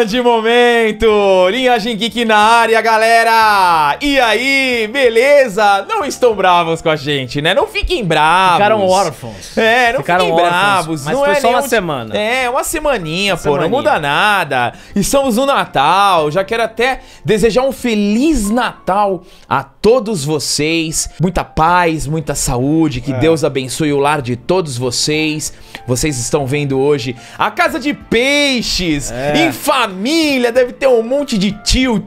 Grande momento! Linhagem Geek na área, galera! E aí, beleza? Não estão bravos com a gente, né? Não fiquem bravos. Ficaram órfãos. É, não Ficaram fiquem bravos. Mas não foi é só uma nenhum... semana. É, uma semaninha, pô. Semaninha. Não muda nada. Estamos no Natal. Já quero até desejar um Feliz Natal a todos vocês. Muita paz, muita saúde. Que Deus abençoe o lar de todos vocês. Vocês estão vendo hoje a Casa de Peixes. Em família. Deve ter um monte de tio,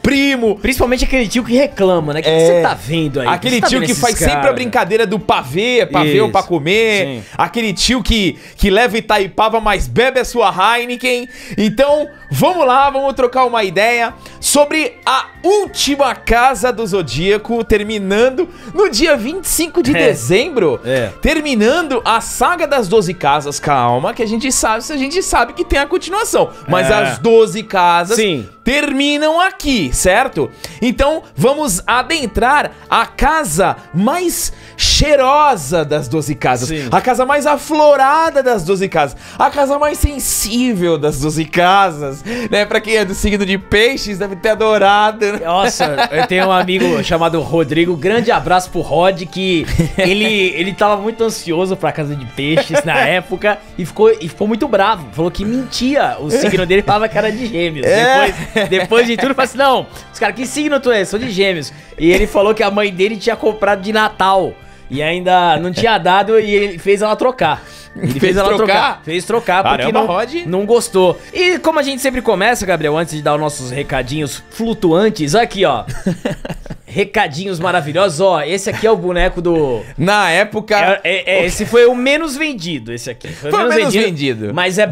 primo. Principalmente aquele tio que reclama, né? O que você tá vendo aí? Aquele Você tá tio vendo que esses faz sempre a caras? brincadeira do pavê ou Isso. pra comer. Sim. Aquele tio que leva Itaipava, mas bebe a sua Heineken. Então, vamos lá, vamos trocar uma ideia sobre a última Casa do Zodíaco, terminando no dia 25 de dezembro. Terminando a saga das 12 casas. Calma, que a gente sabe que tem a continuação. Mas as 12 casas terminam aqui, certo? Então, vamos adentrar a casa mais cheirosa das 12 casas. A casa mais aflorada das 12 casas. A casa mais sensível das 12 casas. Né? Pra quem é do signo de peixes, deve ter adorado. Nossa, eu tenho um amigo chamado Rodrigo. Grande abraço pro Rod, que ele tava muito ansioso pra Casa de Peixes na época e ficou muito bravo. Falou que mentia. O signo dele falava que era de Gêmeos. Depois de tudo, falou assim: não, os caras, que signo tu é? Sou de Gêmeos. E ele falou que a mãe dele tinha comprado de Natal e ainda não tinha dado, e ele fez ela trocar. Ele fez ela trocar? Fez trocar, porque não gostou. E como a gente sempre começa, Gabriel, antes de dar os nossos recadinhos flutuantes, aqui, ó. Recadinhos maravilhosos, ó. Esse aqui é o boneco do... Na época... esse foi o menos vendido, esse aqui. Foi o menos vendido. Mas é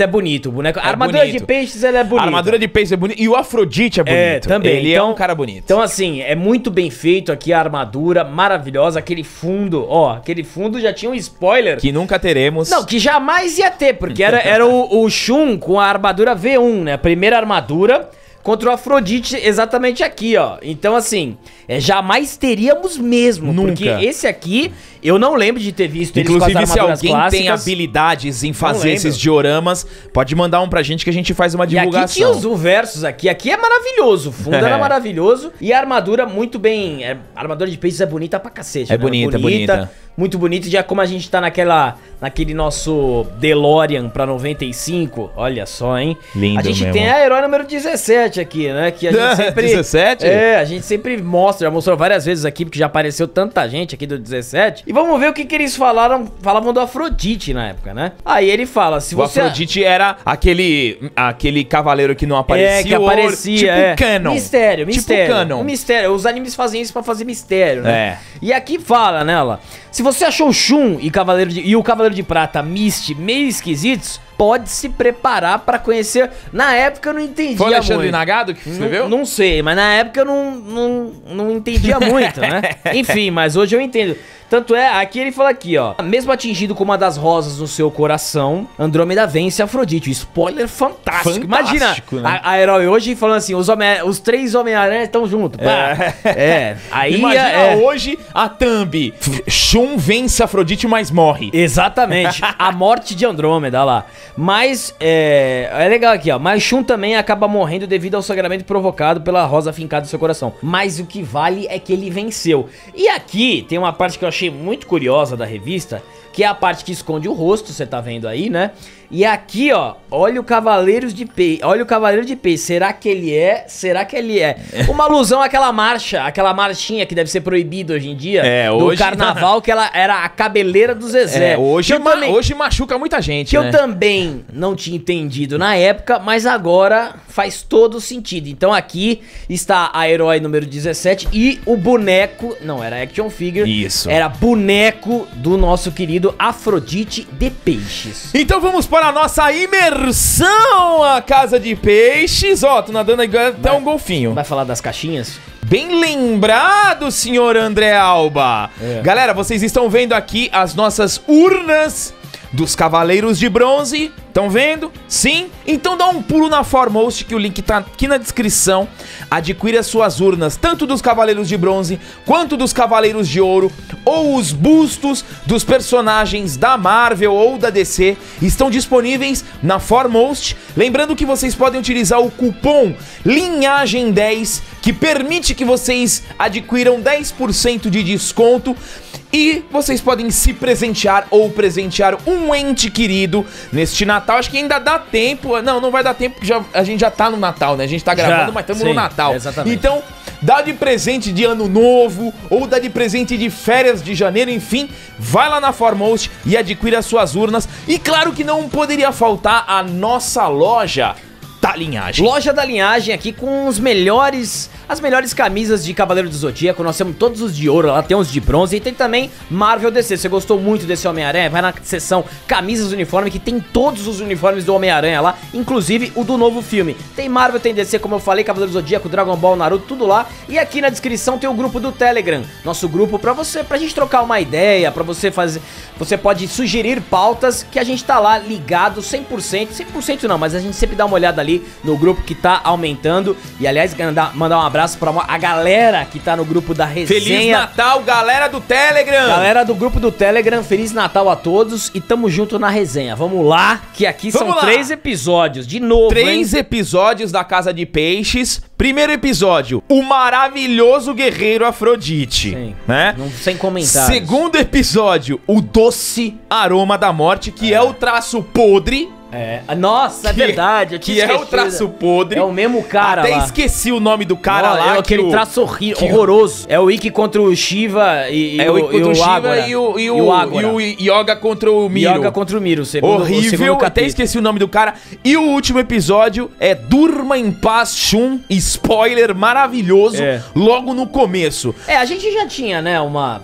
bonito o boneco. A armadura de peixes, ela é bonita. A armadura de peixes é bonita. E o Afrodite é bonito. Também. Ele então, é um cara bonito. Então, assim, é muito bem feito aqui a armadura, maravilhosa. Aquele fundo, ó. Aquele fundo já tinha um spoiler. Que nunca teremos. Não, que jamais ia ter, porque era o Shun com a armadura V1, né? A primeira armadura contra o Afrodite exatamente aqui, ó. Então, assim, jamais teríamos mesmo. Nunca. Porque esse aqui, eu não lembro de ter visto eles com as Inclusive, se armaduras alguém clássicas. tem habilidades em fazer esses dioramas, pode mandar um pra gente que a gente faz uma divulgação. E aqui tinha os versos aqui. Aqui é maravilhoso. O fundo era maravilhoso. E a armadura muito bem... A armadura de peixes é bonita pra cacete. É bonita, bonita. Muito bonito. Já como a gente tá naquele nosso DeLorean pra 95. Olha só, hein? Lindo. A gente mesmo. tem a herói número 17 aqui, né? Que a gente sempre... 17? A gente sempre mostra. Já mostrou várias vezes aqui, porque já apareceu tanta gente aqui do 17. E vamos ver o que eles falavam do Afrodite na época, né? Aí ele fala, se você... O Afrodite era aquele cavaleiro que não aparecia. Que aparecia, tipo canon. Mistério. Tipo canon. Um mistério. Os animes fazem isso pra fazer mistério, né? E aqui fala nela, se você achou o Shun e o Cavaleiro de Prata Misty meio esquisitos, pode se preparar pra conhecer. Na época eu não entendia Foi o Alexandre muito. Nagado que escreveu? Não sei, mas na época eu não entendia muito, né? Enfim, mas hoje eu entendo. Tanto é, aqui ele fala aqui, ó. Mesmo atingido com uma das rosas no seu coração, Andrômeda vence Afrodite. Spoiler fantástico. Imagina né? a herói hoje falando assim, os 3 Homem-Aranha estão juntos. Aí imagina hoje a thumb. Shun vence Afrodite, mas morre. Exatamente. A morte de Andrômeda, olha lá. Mas, é legal aqui, ó. Mas Shun também acaba morrendo devido ao sangramento provocado pela rosa fincada no seu coração. Mas o que vale é que ele venceu. E aqui tem uma parte que eu achei muito curiosa da revista, que é a parte que esconde o rosto, você tá vendo aí, né? E aqui, ó, olha o Cavaleiro de Peixe. Será que ele é? Uma alusão àquela marchinha que deve ser proibida hoje em dia, do carnaval, que ela era a cabeleira do Zezé. Hoje machuca muita gente, que né? eu também não tinha entendido na época, mas agora faz todo sentido. Então aqui está a herói número 17 e o boneco, não era action figure, isso, era boneco do nosso querido Afrodite de Peixes. Então vamos para a nossa imersão à Casa de Peixes. Ó, tô nadando agora até um golfinho. Vai falar das caixinhas? Bem lembrado, senhor André Alba. Galera, vocês estão vendo aqui as nossas urnas dos Cavaleiros de Bronze Estão vendo? Sim? Então dá um pulo na Foremost, que o link tá aqui na descrição. Adquira suas urnas, tanto dos Cavaleiros de Bronze quanto dos Cavaleiros de Ouro, ou os bustos dos personagens da Marvel ou da DC estão disponíveis na Foremost. Lembrando que vocês podem utilizar o cupom Linhagem10, que permite que vocês adquiram 10% de desconto. E vocês podem se presentear ou presentear um ente querido neste Natal. Acho que ainda dá tempo. Não vai dar tempo porque a gente já tá no Natal, né? A gente tá gravando, mas estamos no Natal. Exatamente. Então, dá de presente de ano novo ou dá de presente de férias de janeiro, enfim. Vai lá na Foremost e adquira suas urnas. E claro que não poderia faltar a nossa loja da Linhagem. Loja da Linhagem aqui com as melhores camisas de Cavaleiro do Zodíaco. Nós temos todos os de ouro, lá tem os de bronze e tem também Marvel DC. Você gostou muito desse Homem-Aranha? Vai na seção camisas uniforme, que tem todos os uniformes do Homem-Aranha lá, inclusive o do novo filme. Tem Marvel, tem DC, como eu falei, Cavaleiro do Zodíaco, Dragon Ball, Naruto, tudo lá. E aqui na descrição tem o grupo do Telegram, nosso grupo pra gente trocar uma ideia, pra você fazer... Você pode sugerir pautas que a gente tá lá ligado 100%, 100% não, mas a gente sempre dá uma olhada ali no grupo que tá aumentando. E aliás, mandar um abraço pra a galera que tá no grupo da resenha. Feliz Natal, galera do Telegram! Galera do grupo do Telegram, Feliz Natal a todos e tamo junto na resenha. Vamos lá, que aqui são 3 episódios, de novo, 3 episódios da Casa de Peixes. Primeiro episódio, o maravilhoso guerreiro Afrodite. Sim, né? Sem comentários. Segundo episódio, o doce aroma da morte, que é o traço podre. Nossa, é verdade. Que é o traço podre. É o mesmo cara Até lá. esqueci o nome do cara lá. É aquele traço horroroso. É o Ikki contra o Shiva e o Ikki contra o Shiva e o Yoga contra o Miro. Yoga contra o Miro, horrível, até esqueci o nome do cara. E o último episódio é Durma em Paz, Shun. Spoiler maravilhoso, logo no começo. A gente já tinha, né,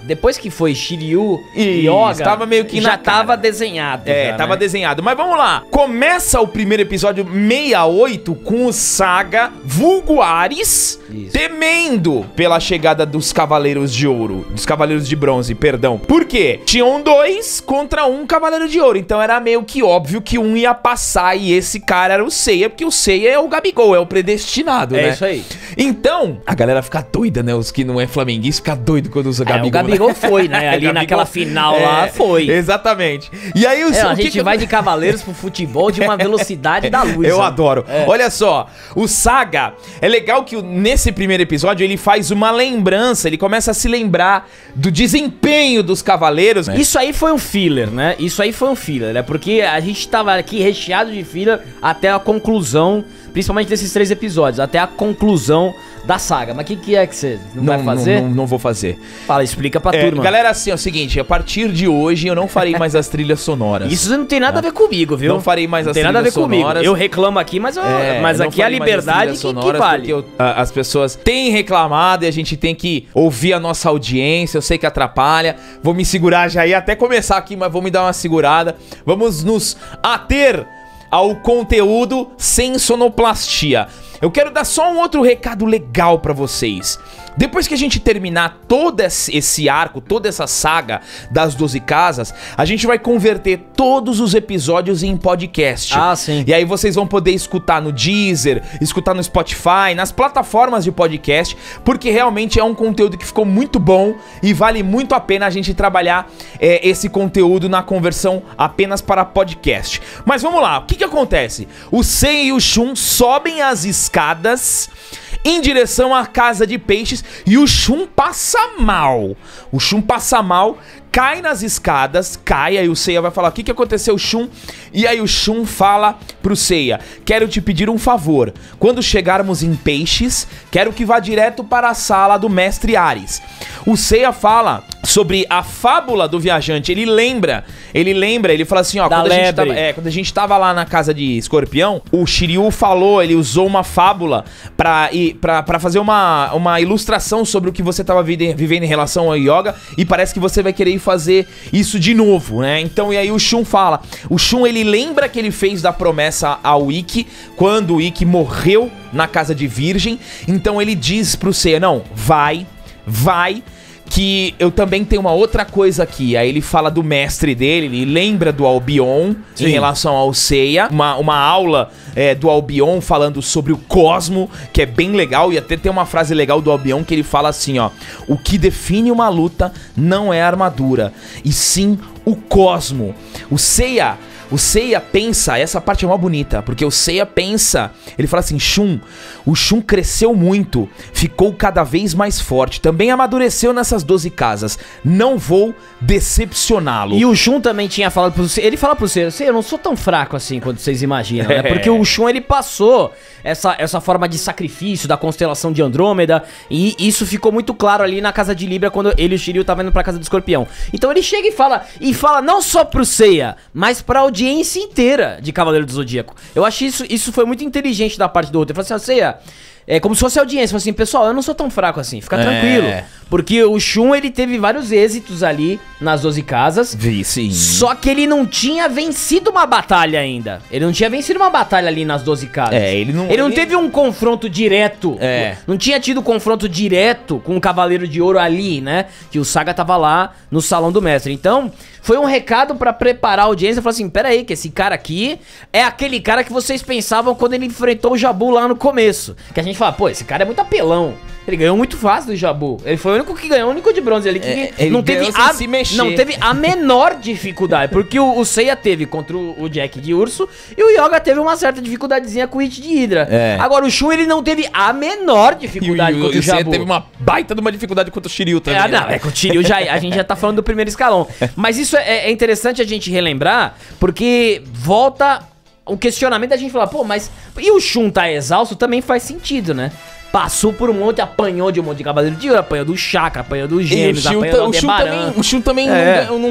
depois que foi Shiryu e Yoga, estava meio que já tava desenhado. Tava desenhado. Mas vamos lá. Começa o primeiro episódio 68 com o Saga vulgo Ares temendo pela chegada dos Cavaleiros de Ouro, dos Cavaleiros de Bronze, perdão. Por quê? Tinham 2 contra 1 Cavaleiro de Ouro, então era meio que óbvio que um ia passar e esse cara era o Seiya, porque o Seiya é o Gabigol, é o predestinado, né? É isso aí. Então, a galera fica doida, né? Os que não é flamenguista fica doido quando usa Gabigol. O Gabigol foi, né? Ali Gabigol, naquela final lá, foi. Exatamente. E aí a gente vai de Cavaleiros pro futebol de uma velocidade da luz. Eu adoro. Olha só, o Saga, é legal que nesse primeiro episódio ele faz uma lembrança, ele começa a se lembrar do desempenho dos Cavaleiros. Isso aí foi um filler, né? Isso aí foi um filler, né? Porque a gente tava aqui recheado de filler até a conclusão, principalmente desses 3 episódios, até a conclusão da saga. Mas o que é que você não vai fazer? Não vou fazer. Fala, explica pra turma. Galera, assim, é o seguinte, a partir de hoje eu não farei mais as trilhas sonoras. Isso não tem nada a ver comigo, viu? Não farei mais as trilhas sonoras. Não tem nada a ver comigo. Eu reclamo aqui, mas aqui a liberdade que vale. Porque as pessoas têm reclamado e a gente tem que ouvir a nossa audiência, eu sei que atrapalha. Vou me segurar já e até começar aqui, mas vou me dar uma segurada. Vamos nos ater ao conteúdo sem sonoplastia. Eu quero dar só um outro recado legal pra vocês. Depois que a gente terminar todo esse arco, toda essa saga das 12 casas, a gente vai converter todos os episódios em podcast. Ah, sim. E aí vocês vão poder escutar no Deezer, escutar no Spotify, nas plataformas de podcast, porque realmente é um conteúdo que ficou muito bom e vale muito a pena a gente trabalhar esse conteúdo na conversão apenas para podcast. Mas vamos lá, o que acontece? O Seiya e o Shun sobem as escadas em direção à Casa de Peixes e o Shun passa mal. O Shun passa mal, cai nas escadas, aí o Seiya vai falar, o que aconteceu, Shun? E aí o Shun fala pro Seiya, quero te pedir um favor, quando chegarmos em Peixes, quero que vá direto para a sala do Mestre Ares. O Seiya fala sobre a fábula do viajante, ele lembra, ele fala assim, ó, quando a gente tava lá na casa de Escorpião, o Shiryu falou, ele usou uma fábula pra fazer uma ilustração sobre o que você tava vivendo em relação ao yoga, e parece que você vai querer fazer isso de novo, né? Então, e aí o Shun fala, o Shun, ele lembra que ele fez da promessa ao Ikki, quando o Ikki morreu na casa de Virgem, então ele diz pro Seiya, não, vai, que eu também tenho uma outra coisa aqui. Aí ele fala do mestre dele, ele lembra do Albion em relação ao Seiya. Uma aula do Albion falando sobre o cosmo, que é bem legal. E até tem uma frase legal do Albion que ele fala assim, ó: o que define uma luta não é a armadura, e sim o cosmo. O Seiya pensa, essa parte é mó bonita, porque o Seiya pensa, ele fala assim: o Shun cresceu muito, ficou cada vez mais forte, também amadureceu nessas 12 casas, não vou decepcioná-lo. E o Shun também tinha falado pro Seiya, ele fala pro Seiya, eu não sou tão fraco assim quanto vocês imaginam, né? Porque o Shun, ele passou essa forma de sacrifício da constelação de Andrômeda, e isso ficou muito claro ali na casa de Libra, quando ele e o Shiryu estavam indo pra casa do Escorpião. Então ele chega e fala não só pro Seiya, mas pra audiência inteira de Cavaleiro do Zodíaco. Eu acho isso foi muito inteligente da parte do outro. Ele falou assim, Seiya, é como se fosse audiência, falou assim, pessoal, eu não sou tão fraco assim, fica tranquilo. Porque o Shun, ele teve vários êxitos ali nas 12 casas. Sim. Só que ele não tinha vencido uma batalha ainda. Ele não tinha vencido uma batalha ali nas 12 casas. Ele não teve um confronto direto. Não tinha tido confronto direto com o Cavaleiro de Ouro ali, né? Que o Saga tava lá no Salão do Mestre. Então, foi um recado pra preparar a audiência. Falar assim, pera aí, que esse cara aqui é aquele cara que vocês pensavam quando ele enfrentou o Jabu lá no começo. Que a gente fala, pô, esse cara é muito apelão. Ele ganhou muito fácil do Jabu. Ele foi o único que ganhou, o único de bronze ali que não teve a menor dificuldade. Porque o Seiya teve contra o Jack de urso e o Yoga teve uma certa dificuldadezinha com o It de Hydra. Agora o Shun, ele não teve a menor dificuldade contra o Jabu. Seiya teve uma baita de uma dificuldade contra o Shiryu também. Com o Shiryu a gente já tá falando do primeiro escalão. Mas isso é interessante a gente relembrar, porque volta o questionamento da gente falar, pô, mas e o Shun tá exausto também faz sentido, né? Passou por um monte, apanhou de um monte de Cavaleiro de Ouro, apanhou do Chakra, apanhou do Gêmeos, apanhou do Aldebaran. O Shun também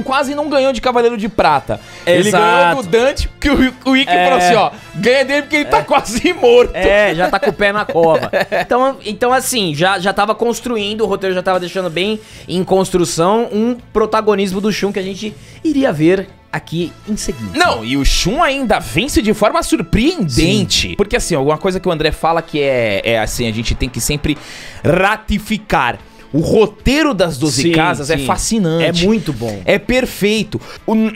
quase não ganhou de Cavaleiro de Prata. Exato. Ele ganhou do Dante, porque o Ikki falou assim, ó, ganha dele porque ele tá quase morto. Já tá com o pé na cova. Então assim, já tava construindo, o roteiro já tava deixando bem em construção um protagonismo do Shun que a gente iria ver aqui em seguida. Não, e o Shun ainda vence de forma surpreendente. Sim. Porque assim, alguma coisa que o André fala que é assim, a gente tem que sempre ratificar. O roteiro das 12 casas é fascinante. É muito bom. É perfeito.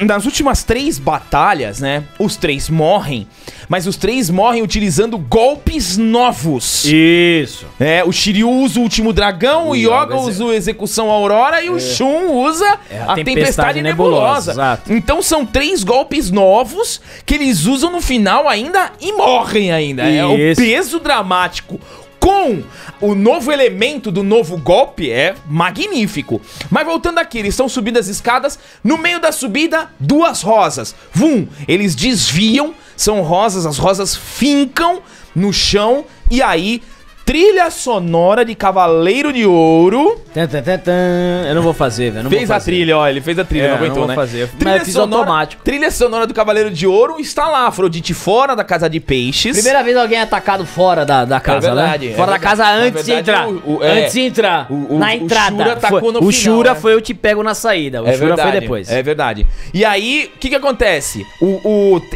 Nas últimas 3 batalhas, né, os 3 morrem, mas os 3 morrem utilizando golpes novos. Isso. O Shiryu usa o Último Dragão, o Yoga usa o Execução Aurora e o Shun usa a Tempestade Nebulosa. Exato. Então são 3 golpes novos que eles usam no final ainda e morrem ainda. Isso. É o peso dramático com o novo elemento do novo golpe é magnífico. Mas voltando aqui, eles estão subindo as escadas. No meio da subida, 2 rosas. Vum! Eles desviam, são rosas, as rosas fincam no chão. E aí, trilha sonora de Cavaleiro de Ouro. Eu não vou fazer, velho. Fez a trilha, ó. Ele fez a trilha, não aguentou, não né? Vou fazer. Trilha fiz sonora, automático. Trilha sonora do Cavaleiro de Ouro está lá. Afrodite fora da casa de peixes. Primeira vez alguém é atacado fora da casa, verdade, né? Fora da casa antes de entrar. Antes de entrar. Na entrada. O Shura tacou no final, Shura foi eu te pego na saída. O Shura foi depois. É verdade. E aí, o que acontece?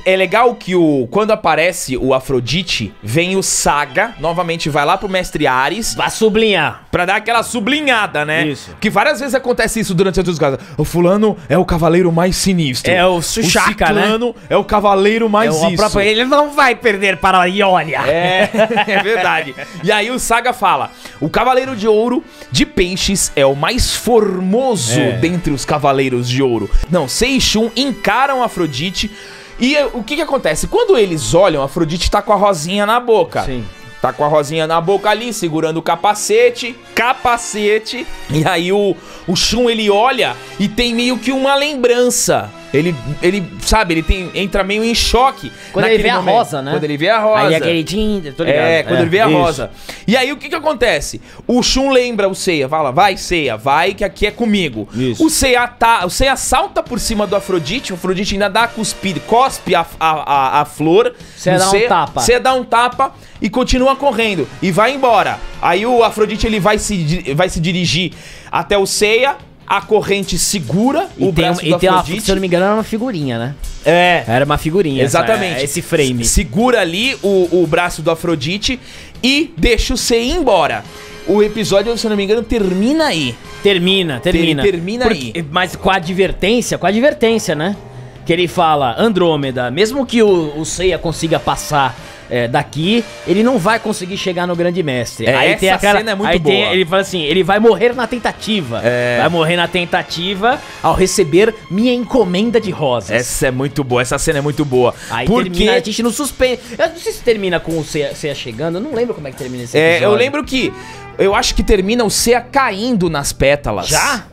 É legal que quando aparece o Afrodite, vem o Saga, novamente vai lá pro Mestre Ares. Vai sublinhar. Pra dar aquela sublinhada, né? Isso. Que várias vezes acontece isso durante as duas casas. O fulano é o cavaleiro mais sinistro. É o Chaka, né? O é o cavaleiro mais isso. Ele não vai perder para a Ionia. É verdade. E aí o Saga fala, o Cavaleiro de Ouro de Peixes é o mais formoso dentre os Cavaleiros de Ouro. Não, Sei e Shun encaram Afrodite. E o que acontece? Quando eles olham, Afrodite tá com a rosinha na boca. Sim. Tá com a rosinha na boca ali, segurando o capacete. E aí o Shun, ele olha e tem meio que uma lembrança. Ele sabe, ele entra meio em choque. Quando ele vê a rosa, né? Quando ele vê a rosa. Aí aquele tinta, tô ligado. Quando ele vê a rosa. E aí o que acontece? O Shun lembra o Seiya, fala, vai Seiya, vai que aqui é comigo. Isso. O Seiya salta por cima do Afrodite, o Afrodite ainda dá cuspida, cospe a flor. Seiya dá um tapa. Seiya dá um tapa e continua correndo. E vai embora. Aí o Afrodite, ele vai se dirigir até o Seiya. a corrente segura o braço do Afrodite. Se eu não me engano, era uma figurinha, né? É. Era uma figurinha. Exatamente. Esse frame. Segura ali o braço do Afrodite e deixa o Seiya ir embora. O episódio, se eu não me engano, termina aí. Termina aí. Mas com a advertência, né? Que ele fala, Andrômeda, mesmo que o Seiya consiga passar daqui, ele não vai conseguir chegar no Grande Mestre. Aí essa tem aquela cena é muito boa. Ele fala assim, ele vai morrer na tentativa. Vai morrer na tentativa ao receber minha encomenda de rosas. Essa é muito boa, essa cena é muito boa. Aí termina, a gente não suspende. Eu não sei se termina com o Seiya chegando, eu não lembro como é que termina esse episódio. Eu lembro que, eu acho que termina o Seiya caindo nas pétalas. Já?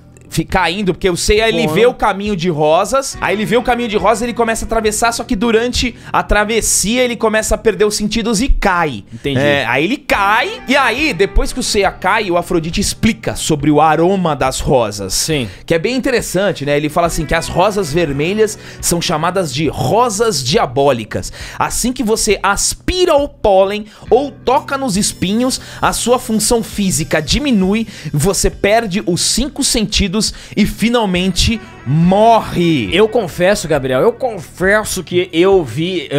Caindo, porque o Seiya, ele vê o caminho de rosas, aí ele vê o caminho de rosas, ele começa a atravessar, só que durante a travessia ele começa a perder os sentidos e cai. Entendi. Aí ele cai, e aí, depois que o Seiya cai, o Afrodite explica sobre o aroma das rosas. Sim. Que é bem interessante, né? Ele fala assim, que as rosas vermelhas são chamadas de rosas diabólicas. Assim que você aspira o pólen ou toca nos espinhos, a sua função física diminui, você perde os 5 sentidos e finalmente morre. Eu confesso, Gabriel, que eu vi,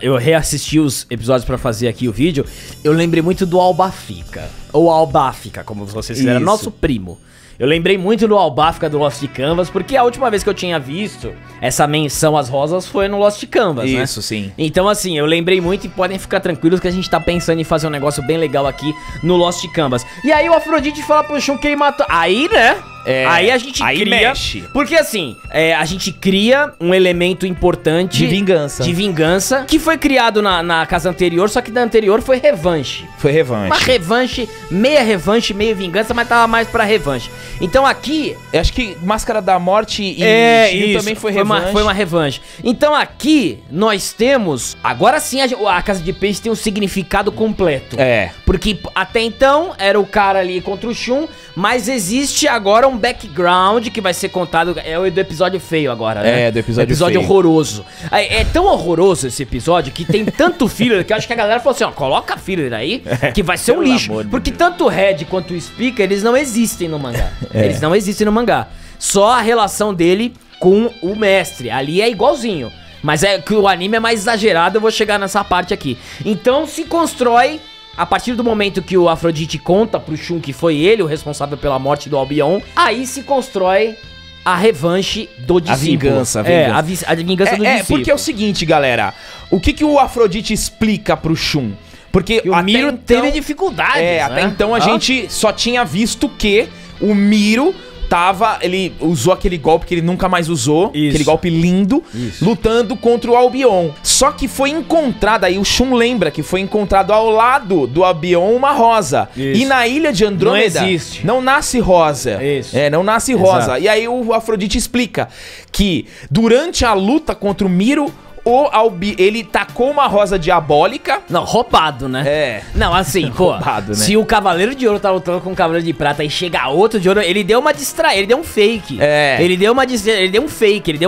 eu reassisti os episódios pra fazer aqui o vídeo, eu lembrei muito do Albafica, ou Albafica, como vocês fizeram, nosso primo. Eu lembrei muito do Albafica do Lost Canvas, porque a última vez que eu tinha visto essa menção às rosas foi no Lost Canvas, né? Isso, sim. Então, assim, eu lembrei muito e podem ficar tranquilos que a gente tá pensando em fazer um negócio bem legal aqui no Lost Canvas. E aí o Afrodite fala pro Shun que ele matou... Aí, né? Aí a gente cria... mexe. Porque, assim, a gente cria um elemento importante... De vingança. De vingança, que foi criado na casa anterior, só que da anterior foi revanche. Foi revanche. Uma revanche, meia vingança, mas tava mais pra revanche. Então aqui... Eu acho que Máscara da Morte e Shiryu também foi revanche. Foi uma revanche. Então aqui nós temos... Agora sim a Casa de Peixe tem um significado completo. Porque até então era o cara ali contra o Shun, mas existe agora um background que vai ser contado. É o do episódio feio agora, né? Do episódio feio. Horroroso. É tão horroroso esse episódio que tem tanto filler que eu acho que a galera falou assim, ó, coloca filler aí que vai ser um lixo. Porque tanto o Red quanto o Speaker, eles não existem no mangá. Eles não existem no mangá. Só a relação dele com o mestre. Ali é igualzinho. Mas é que o anime é mais exagerado, eu vou chegar nessa parte aqui. Então se constrói, a partir do momento que o Afrodite conta pro Shun que foi ele o responsável pela morte do Albion, aí se constrói a revanche do discípulo. A vingança. A vingança do discípulo. Porque é o seguinte, galera. O que o Afrodite explica pro Shun? Porque o Miro então, teve dificuldades, né? Até então a gente só tinha visto que o Miro ele usou aquele golpe que ele nunca mais usou, aquele golpe lindo, lutando contra o Albion. Só que foi encontrado, aí o Shun lembra que foi encontrado ao lado do Albion uma rosa. E na ilha de Andrômeda não nasce rosa. Não nasce rosa. Exato. E aí o Afrodite explica que durante a luta contra o Miro, ele tacou uma rosa diabólica. Não, roubado, né? Não, assim, pô, roubado, né? Se o Cavaleiro de Ouro tá lutando com o Cavaleiro de Prata e chega outro de ouro, ele deu uma distraída, ele deu um fake. Ele deu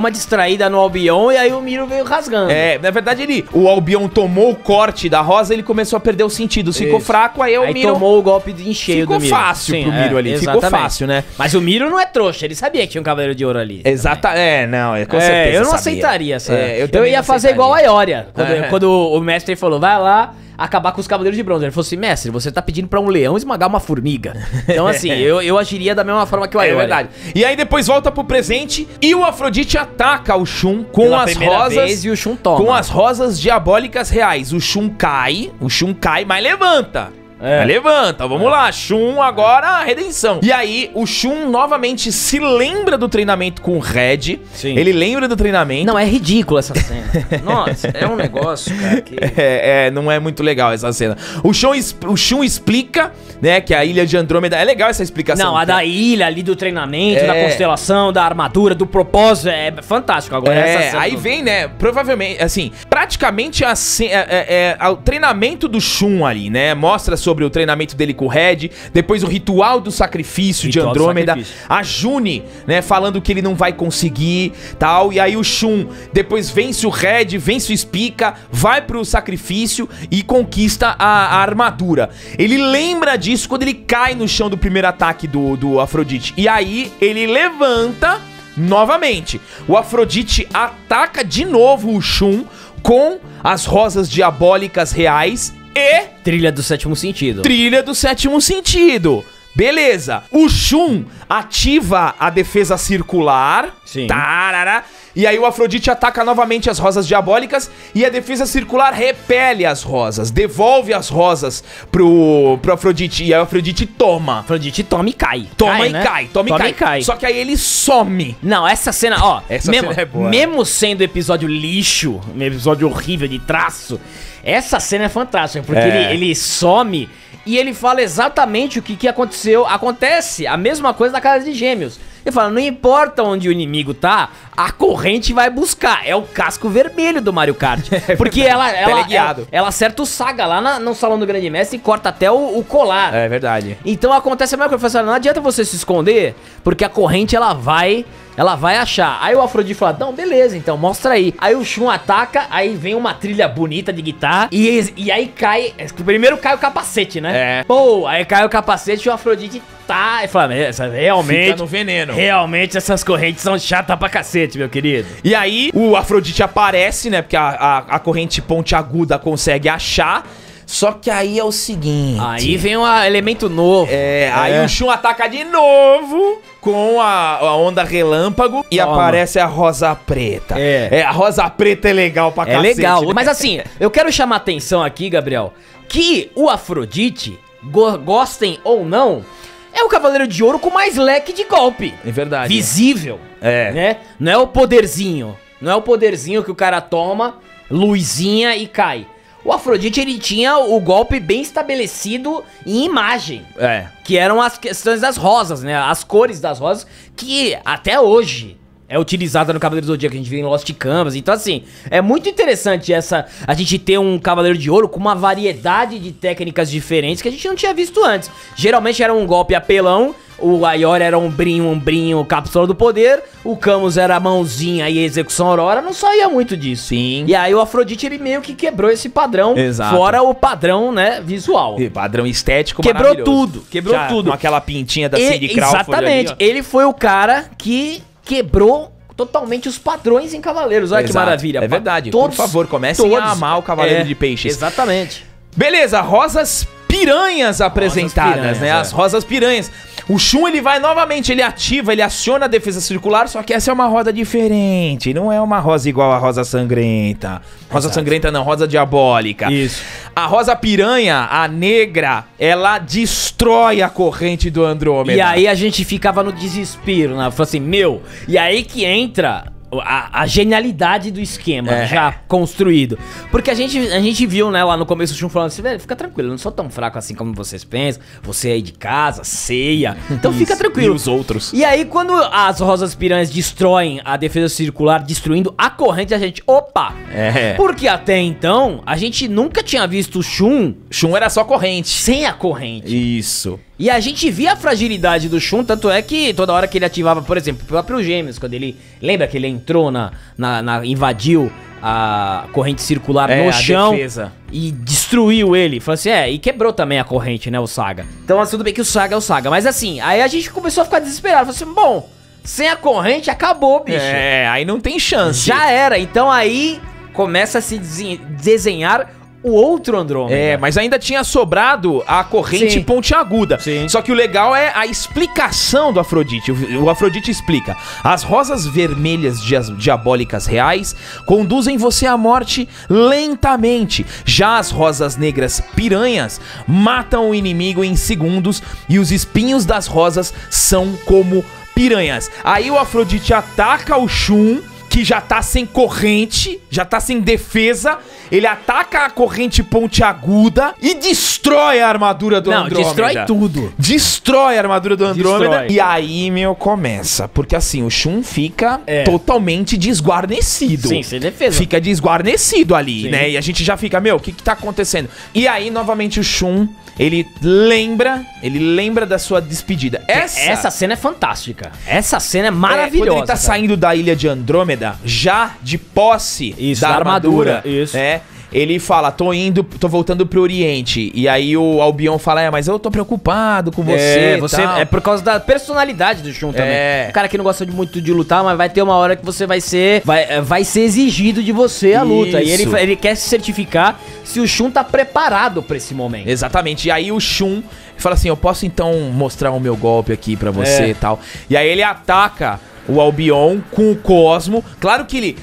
uma distraída no Albion e aí o Miro veio rasgando. Na verdade, o Albion tomou o corte da rosa e ele começou a perder os sentidos. Ficou fraco, aí o Miro tomou o golpe em cheio do Miro. Ficou fácil pro Miro ali, exatamente. ficou fácil, né? Mas o Miro não é trouxa, ele sabia que tinha um Cavaleiro de Ouro ali. Exato, com certeza eu não aceitaria essa. Eu ia fazer igual a Ioria, quando o mestre falou, vai lá acabar com os Cavaleiros de Bronze. Ele falou assim, mestre, você tá pedindo pra um leão esmagar uma formiga. Então assim, eu agiria da mesma forma que o Ioria. É verdade. E aí depois volta pro presente e o Afrodite ataca o Shun com as rosas. E o Shun toma. Com as rosas diabólicas reais. O Shun cai, mas levanta. Levanta, vamos lá, Shun agora a redenção. E aí o Shun novamente se lembra do treinamento com o Red. Ele lembra do treinamento. Não, é ridículo essa cena. Nossa, é um negócio, cara, que... não é muito legal essa cena. O Shun explica, né, que a ilha de Andrômeda... É legal essa explicação. Não, a da ilha ali do treinamento, da constelação, da armadura, do propósito, é fantástico. Agora essa cena... Aí vem, né, provavelmente, assim, praticamente o treinamento do Shun ali, né, mostra sobre o treinamento dele com o Red, depois o ritual do sacrifício de Andrômeda, a June, né, falando que ele não vai conseguir, tal, e aí o Shun depois vence o Red, vence o Spica, vai pro sacrifício e conquista a armadura. Ele lembra disso quando ele cai no chão do primeiro ataque do Afrodite, e aí ele levanta novamente. O Afrodite ataca de novo o Shun com as rosas diabólicas reais e... Trilha do sétimo sentido. Trilha do sétimo sentido. Beleza. O Shun ativa a defesa circular. Sim. Tarará. E aí o Afrodite ataca novamente as rosas diabólicas e a defesa circular repele as rosas, devolve as rosas pro Afrodite, e aí o Afrodite toma. Afrodite toma e cai. Toma e né? cai, toma e cai. Só que aí ele some. Não, essa cena, ó, essa cena é boa. Mesmo sendo episódio lixo, um episódio horrível de traço, essa cena é fantástica, porque ele some e ele fala exatamente o que aconteceu. Acontece a mesma coisa na Casa de Gêmeos. Ele fala, não importa onde o inimigo tá, a corrente vai buscar. É o casco vermelho do Mario Kart. Porque ela acerta o Saga lá no Salão do Grande Mestre e corta até o colar. É verdade. Então acontece a mesma coisa. Não adianta você se esconder, porque a corrente ela vai achar. Aí o Afrodite fala, não, beleza, então mostra aí. Aí o Shun ataca, aí vem uma trilha bonita de guitarra e aí cai, primeiro cai o capacete, né? Pô, aí cai o capacete e o Afrodite tá, e fala, realmente... Fica no veneno. Realmente essas correntes são chatas pra cacete, meu querido. E aí o Afrodite aparece, né, porque a corrente pontiaguda consegue achar. Só que aí é o seguinte... Aí vem um elemento novo. Aí o Shun ataca de novo com a onda relâmpago e aparece a rosa preta. A rosa preta é legal pra cacete. É legal, né? mas assim, eu quero chamar a atenção aqui, Gabriel, que o Afrodite, gostem ou não, é o Cavaleiro de Ouro com mais leque de golpe. É verdade. Visível. Né? Não é o poderzinho. Não é o poderzinho que o cara toma, luzinha e cai. O Afrodite, ele tinha o golpe bem estabelecido em imagem. Que eram as questões das rosas, né? As cores das rosas, que até hoje é utilizada no Cavaleiro do Zodíaco, que a gente vê em Lost Canvas. Então, assim, é muito interessante a gente ter um Cavaleiro de Ouro com uma variedade de técnicas diferentes que a gente não tinha visto antes. Geralmente era um golpe apelão, o Aior era ombrinho, cápsula do poder, o Camus era a mãozinha e a execução aurora, não saía muito disso. Sim. E aí o Afrodite, ele meio que quebrou esse padrão, fora o padrão, né, visual. E padrão estético quebrou tudo, quebrou tudo. Com aquela pintinha da Cindy Crawford. Exatamente, ali, ele foi o cara que quebrou totalmente os padrões em Cavaleiros. Olha que maravilha. É verdade. Por favor, comecem a amar o Cavaleiro de Peixes. Exatamente. Beleza, rosas piranhas apresentadas, né? As rosas piranhas. O Shun, ele vai novamente, ele ativa, ele aciona a defesa circular, só que essa é uma rosa diferente, não é uma rosa igual a rosa sangrenta. Rosa sangrenta não, rosa diabólica. Isso. A rosa piranha, a negra, ela destrói a corrente do Andrômeda. E aí a gente ficava no desespero, né? Falei assim, meu, e aí que entra a genialidade do esquema já construído. Porque a gente viu, né, lá no começo o Shun falando assim, velho, fica tranquilo, eu não sou tão fraco assim como vocês pensam, você aí de casa, ceia, então fica tranquilo. E os outros. E aí quando as rosas piranhas destroem a defesa circular, destruindo a corrente, a gente, opa! Porque até então, a gente nunca tinha visto o Shun era só corrente. Sem a corrente. Isso. E a gente via a fragilidade do Shun, tanto é que toda hora que ele ativava, por exemplo, o próprio Gêmeos, quando ele... Lembra que ele entrou invadiu a corrente circular no chão defesa. E destruiu ele. Falou assim, e quebrou também a corrente, né, o Saga. Então, tudo bem que o Saga é o Saga. Mas assim, aí a gente começou a ficar desesperado. Falou assim, bom, sem a corrente acabou, bicho. Aí não tem chance. Já era. Então aí começa a se desenhar o outro Andrômeda. Mas ainda tinha sobrado a corrente pontiaguda. Sim. Só que o legal é a explicação do Afrodite. O Afrodite explica: as rosas vermelhas diabólicas reais conduzem você à morte lentamente. Já as rosas negras piranhas matam o inimigo em segundos e os espinhos das rosas são como piranhas. Aí o Afrodite ataca o Shun, que já tá sem corrente, já tá sem defesa. Ele ataca a corrente pontiaguda e destrói a armadura do Andrômeda. Destrói tudo. Destrói a armadura do Andrômeda. Destrói. E aí, começa. Porque assim, o Shun fica totalmente desguarnecido. Sim, sem defesa. Fica desguarnecido ali, né? E a gente já fica, o que tá acontecendo? E aí, novamente, o Shun, ele lembra da sua despedida. Essa cena é fantástica. Essa cena é maravilhosa. Quando ele tá saindo da ilha de Andrômeda, já de posse da armadura. Isso. Ele fala, tô voltando pro Oriente. E aí o Albion fala, mas eu tô preocupado com você. É por causa da personalidade do Shun também. Um cara que não gosta muito de lutar, mas vai ter uma hora que você vai ser exigido de você a luta. E ele quer se certificar se o Shun tá preparado pra esse momento. Exatamente. E aí o Shun fala assim, eu posso então mostrar o meu golpe aqui pra você e tal. E aí ele ataca o Albion com o Cosmo. Claro que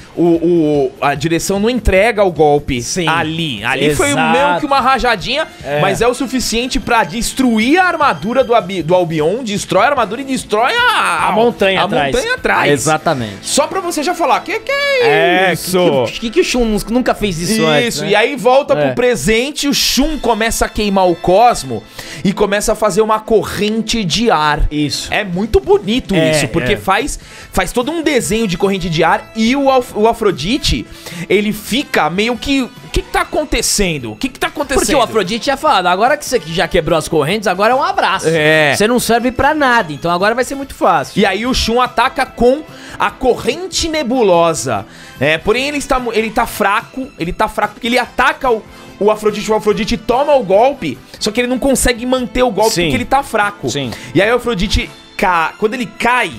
a direção não entrega o golpe ali. Ali foi meio que uma rajadinha, mas é o suficiente pra destruir a armadura do Albion, destrói a armadura e destrói a montanha atrás. Exatamente. Só pra você já falar, que é isso? Que o Shun nunca fez isso antes, né? E aí volta pro presente, o Shun começa a queimar o Cosmo e começa a fazer uma corrente de ar. Isso. É muito bonito isso, porque faz todo um desenho de corrente de ar e o Afrodite, ele fica meio que... O que tá acontecendo? O que tá acontecendo? Porque o Afrodite tinha falado, agora que você já quebrou as correntes, agora é um abraço. Você não serve pra nada, então agora vai ser muito fácil. E aí o Shun ataca com a corrente nebulosa. Porém ele tá fraco porque ele ataca o Afrodite toma o golpe, só que ele não consegue manter o golpe porque ele tá fraco. E aí o Afrodite, quando ele cai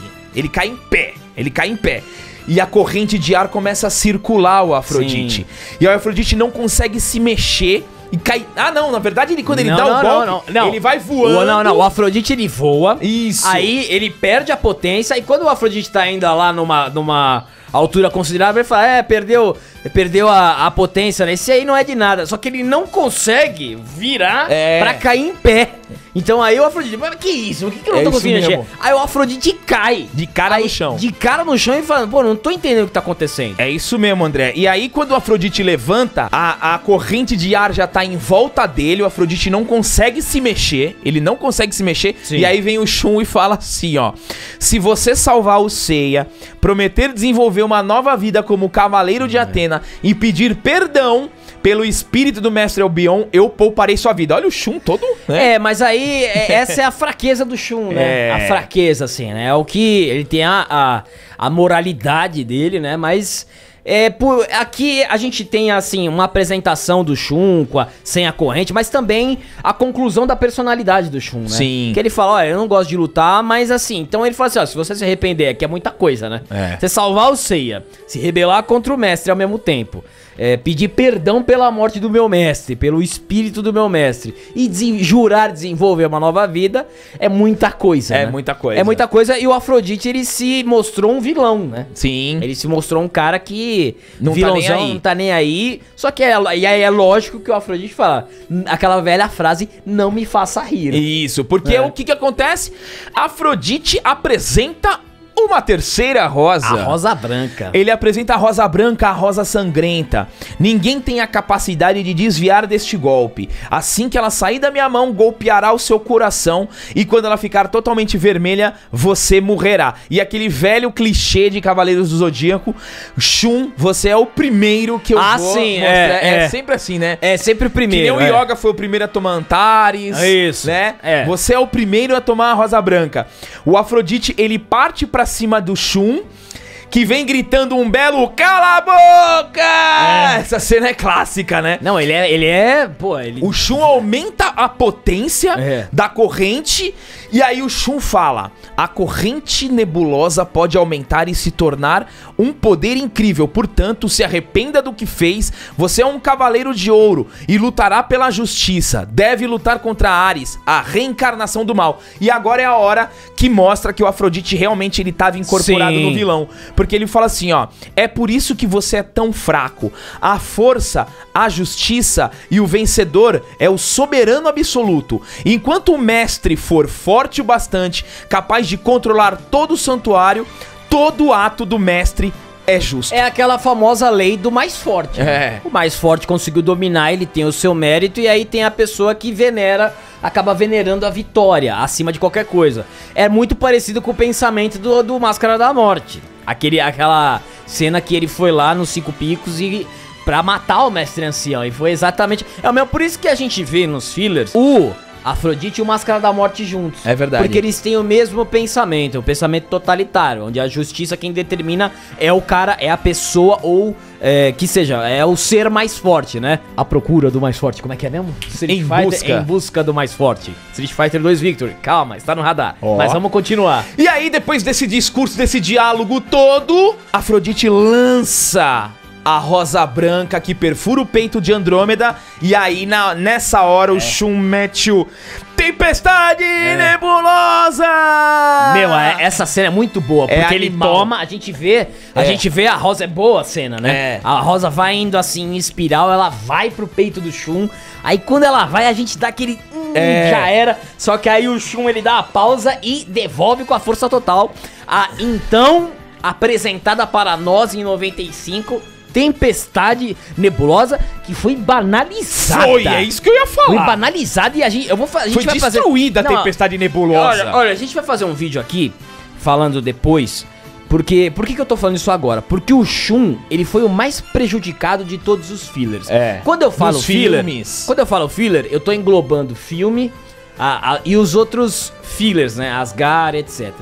em pé. E a corrente de ar começa a circular o Afrodite. E aí o Afrodite não consegue se mexer e cai... na verdade, quando ele dá o golpe, ele vai voando. O Afrodite, ele voa. Isso. Aí ele perde a potência. E quando o Afrodite tá ainda lá numa altura considerável, ele fala, perdeu a potência, né? Esse aí não é de nada. Só que ele não consegue virar pra cair em pé. Então aí o Afrodite, mas que isso? Por que eu não tô conseguindo mexer? Aí o Afrodite cai. De cara no chão. De cara no chão e fala, não tô entendendo o que tá acontecendo. É isso mesmo, André. E aí quando o Afrodite levanta, a corrente de ar já tá em volta dele, o Afrodite não consegue se mexer, e aí vem o Shun e fala assim, se você salvar o Seiya, prometer desenvolver uma nova vida como Cavaleiro de Atena e pedir perdão pelo espírito do Mestre Albion, eu pouparei sua vida. Olha o Shun todo, né? Mas aí, essa é a fraqueza do Shun, né? A fraqueza, assim, né? É o que ele tem a moralidade dele, né? Mas... aqui a gente tem, assim, uma apresentação do Shun sem a corrente, mas também a conclusão da personalidade do Shun, né? Sim. Que ele fala, eu não gosto de lutar, mas assim, então ele fala assim, se você se arrepender, aqui é muita coisa, né? Você salvar o Seiya, se rebelar contra o mestre ao mesmo tempo, pedir perdão pela morte do meu mestre, pelo espírito do meu mestre, e jurar desenvolver uma nova vida, é muita coisa, né? Muita coisa. É muita coisa, e o Afrodite, ele se mostrou um vilão, né? Sim. Ele se mostrou um cara que... vilãozão, não tá nem aí. Só que e aí é lógico que o Afrodite fala aquela velha frase, não me faça rir. Isso, porque o que acontece? Afrodite apresenta uma terceira rosa. A rosa branca. Ele apresenta a rosa branca, a rosa sangrenta. Ninguém tem a capacidade de desviar deste golpe. Assim que ela sair da minha mão, golpeará o seu coração. E quando ela ficar totalmente vermelha, você morrerá. E aquele velho clichê de Cavaleiros do Zodíaco, Shun, você é o primeiro que eu vou sim, mostrar. É sempre assim, né? É sempre o primeiro. Que nem o Yoga foi o primeiro a tomar Antares. Isso. Né? Você é o primeiro a tomar a rosa branca. O Afrodite, ele parte pra cima do Shun, que vem gritando um belo cala a boca! Essa cena é clássica, né? Não, O Shun aumenta a potência da corrente e aí o Shun fala, a corrente nebulosa pode aumentar e se tornar um poder incrível, portanto, se arrependa do que fez, você é um cavaleiro de ouro e lutará pela justiça, deve lutar contra Ares, a reencarnação do mal. E agora é a hora que mostra que o Afrodite realmente ele estava incorporado no vilão, porque ele fala assim, é por isso que você é tão fraco, a força, a justiça e o vencedor é o soberano absoluto, enquanto o mestre for forte o bastante, capaz de controlar todo o santuário, todo ato do mestre é justo. É aquela famosa lei do mais forte. O mais forte conseguiu dominar, ele tem o seu mérito, e aí tem a pessoa que acaba venerando a vitória acima de qualquer coisa. É muito parecido com o pensamento do Máscara da Morte. Aquela cena que ele foi lá nos 5 Picos e pra matar o mestre ancião. E foi exatamente... É o mesmo, por isso que a gente vê nos fillers Afrodite e o Máscara da Morte juntos. É verdade. Porque eles têm o mesmo pensamento, o pensamento totalitário, onde a justiça quem determina é o cara, é a pessoa ou que seja, é o ser mais forte, né? A procura do mais forte, como é que é mesmo? Em busca do mais forte. Street Fighter 2 Victory, calma, está no radar. Mas vamos continuar. E aí, depois desse discurso, desse diálogo todo, Afrodite lança a rosa branca que perfura o peito de Andrômeda. E aí, nessa hora, o Shun mete o Tempestade Nebulosa! Meu, essa cena é muito boa, porque ele toma, a gente vê a rosa, é boa a cena, né? A rosa vai indo assim em espiral, ela vai pro peito do Shun. Aí quando ela vai, a gente dá aquele... já era. Só que aí o Shun, ele dá a pausa e devolve com a força total. Então, apresentada para nós em 95... Tempestade Nebulosa, que foi banalizada. É isso que eu ia falar. Foi banalizada e a gente vai fazer... Foi destruída a Tempestade Nebulosa. Olha, a gente vai fazer um vídeo aqui, falando depois, porque... Por que eu tô falando isso agora? Porque o Shun, ele foi o mais prejudicado de todos os fillers. Quando eu falo filler, eu tô englobando filme e os outros fillers, né? Asgard, etc.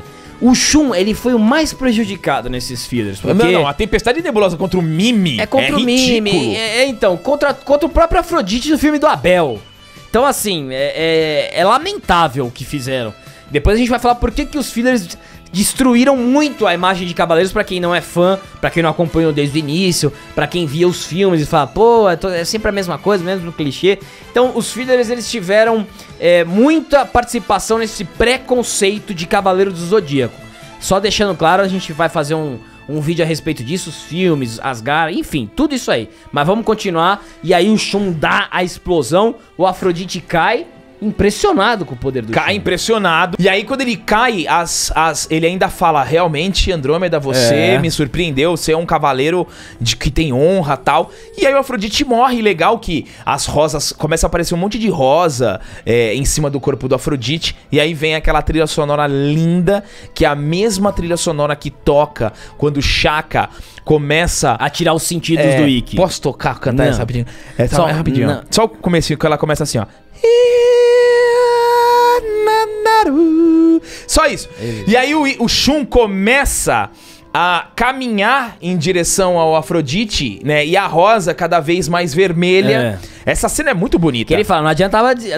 O Shun, ele foi o mais prejudicado nesses fillers. Porque não, a Tempestade Nebulosa contra o Mimi é contra o Mimi. Então, contra o próprio Afrodite do filme do Abel. Então, assim, é lamentável o que fizeram. Depois a gente vai falar por que os fillers destruíram muito a imagem de Cavaleiros pra quem não é fã, pra quem não acompanhou desde o início, pra quem via os filmes e fala, pô, é sempre a mesma coisa, mesmo clichê. Então, os fillers, eles tiveram muita participação nesse preconceito de Cavaleiro do Zodíaco. Só deixando claro, a gente vai fazer um vídeo a respeito disso, os filmes, Asgard, enfim, tudo isso aí. Mas vamos continuar, e aí o Shun dá a explosão, o Afrodite cai, impressionado com o poder do Shun. Cai impressionado. E aí, quando ele cai, ele ainda fala, realmente, Andrômeda, você me surpreendeu, você é um cavaleiro que tem honra e tal. E aí o Afrodite morre. Legal que as rosas, começa a aparecer um monte de rosa em cima do corpo do Afrodite. E aí vem aquela trilha sonora linda, que é a mesma trilha sonora que toca quando o Shaka começa a tirar os sentidos do Ikki. Posso cantar essa rapidinho? Rapidinho. Não. Só o comecinho, que ela começa assim, ó. Só isso. E aí o Shun começa a caminhar em direção ao Afrodite, né? E a rosa cada vez mais vermelha. Essa cena é muito bonita. Que ele fala,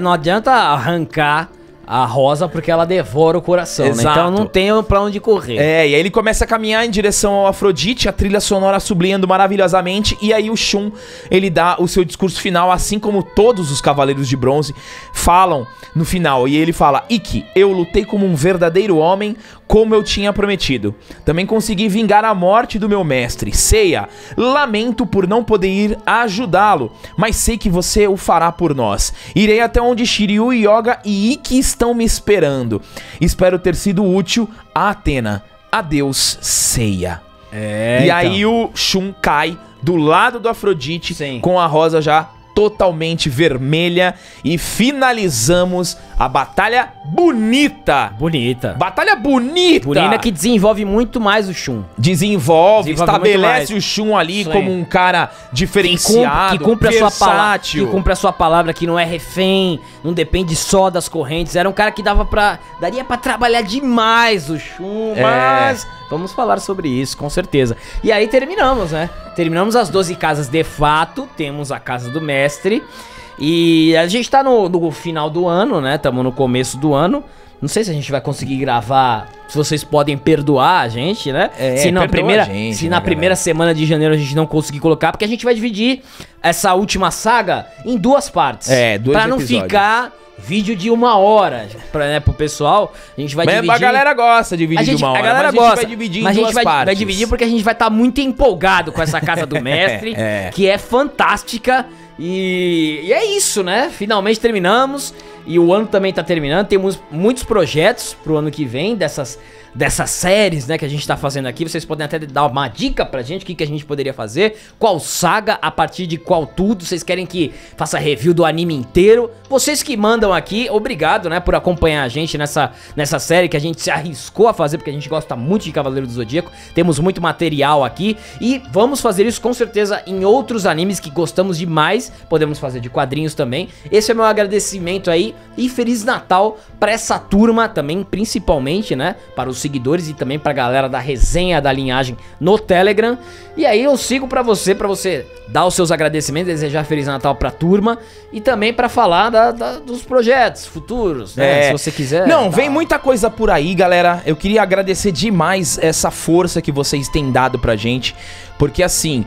não adianta arrancar a rosa porque ela devora o coração, né? Então não tem pra onde correr. E aí ele começa a caminhar em direção ao Afrodite, a trilha sonora sublinhando maravilhosamente, e aí o Shun, ele dá o seu discurso final, assim como todos os Cavaleiros de Bronze falam no final, e ele fala, Ikki, eu lutei como um verdadeiro homem, como eu tinha prometido. Também consegui vingar a morte do meu mestre, Seiya. Lamento por não poder ir ajudá-lo, mas sei que você o fará por nós. Irei até onde Shiryu, Yoga e Ikki estão me esperando. Espero ter sido útil a Atena. Adeus, Seiya. E aí o Shun cai do lado do Afrodite, com a rosa já totalmente vermelha, e finalizamos a batalha bonita. Batalha bonita. Bonita, que desenvolve muito mais o Shun. Estabelece o Shun ali como um cara diferenciado, que cumpre a sua palavra, que não é refém, não depende só das correntes. Era um cara que daria pra trabalhar demais o Shun, mas vamos falar sobre isso, com certeza. E aí terminamos, né? Terminamos as 12 casas de fato, temos a casa do mestre. E a gente tá no final do ano, né? Tamo no começo do ano. Não sei se a gente vai conseguir gravar, se vocês podem perdoar a gente, né? Se na primeira semana de janeiro a gente não conseguir colocar, porque a gente vai dividir essa última saga em 2 partes. Pra não ficar vídeo de 1 hora, pro pessoal. A gente vai dividir. A galera gosta de vídeo de 1 hora. A galera gosta, vai dividir mas em 2 partes. Vai dividir porque a gente vai estar muito empolgado com essa casa do mestre, que é fantástica. E é isso, né? Finalmente terminamos. E o ano também tá terminando, temos muitos projetos pro ano que vem, dessas séries, né, que a gente tá fazendo aqui. Vocês podem até dar uma dica pra gente, o que a gente poderia fazer, qual saga, a partir de qual tudo. Vocês querem que faça review do anime inteiro? Vocês que mandam aqui, obrigado, né, por acompanhar a gente nessa série que a gente se arriscou a fazer, porque a gente gosta muito de Cavaleiro do Zodíaco. Temos muito material aqui e vamos fazer isso com certeza em outros animes que gostamos demais. Podemos fazer de quadrinhos também. Esse é meu agradecimento aí e Feliz Natal pra essa turma também, principalmente, né, para os seguidores e também pra galera da resenha da linhagem no Telegram. E aí eu sigo pra você dar os seus agradecimentos, desejar Feliz Natal pra turma e também pra falar dos projetos futuros, né? Se você quiser. Não, vem muita coisa por aí, galera. Eu queria agradecer demais essa força que vocês têm dado pra gente. Porque assim,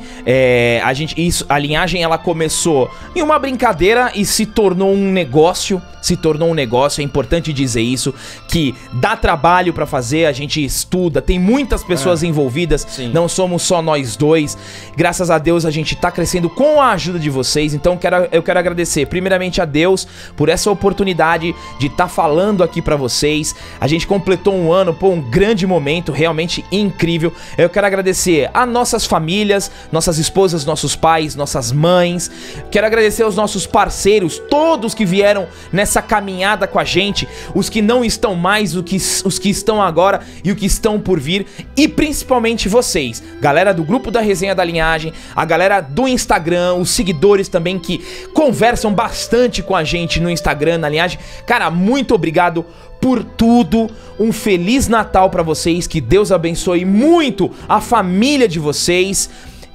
a linhagem ela começou em uma brincadeira e se tornou um negócio. É importante dizer isso, que dá trabalho pra fazer, a gente estuda, tem muitas pessoas envolvidas, Sim. Não somos só nós dois. Graças a Deus a gente tá crescendo com a ajuda de vocês, então eu quero agradecer primeiramente a Deus por essa oportunidade de estar falando aqui pra vocês. A gente completou um ano, um grande momento, realmente incrível. Eu quero agradecer a nossas famílias, nossas esposas, nossos pais, nossas mães. Quero agradecer aos nossos parceiros, todos que vieram nessa caminhada com a gente, os que não estão mais, os que estão agora e o que estão por vir, e principalmente vocês, galera do grupo da Resenha da Linhagem, a galera do Instagram, os seguidores também que conversam bastante com a gente no Instagram, na Linhagem. Cara, muito obrigado por tudo, um Feliz Natal pra vocês, que Deus abençoe muito a família de vocês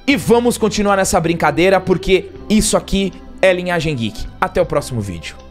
e vamos continuar nessa brincadeira porque isso aqui é Linhagem Geek. Até o próximo vídeo.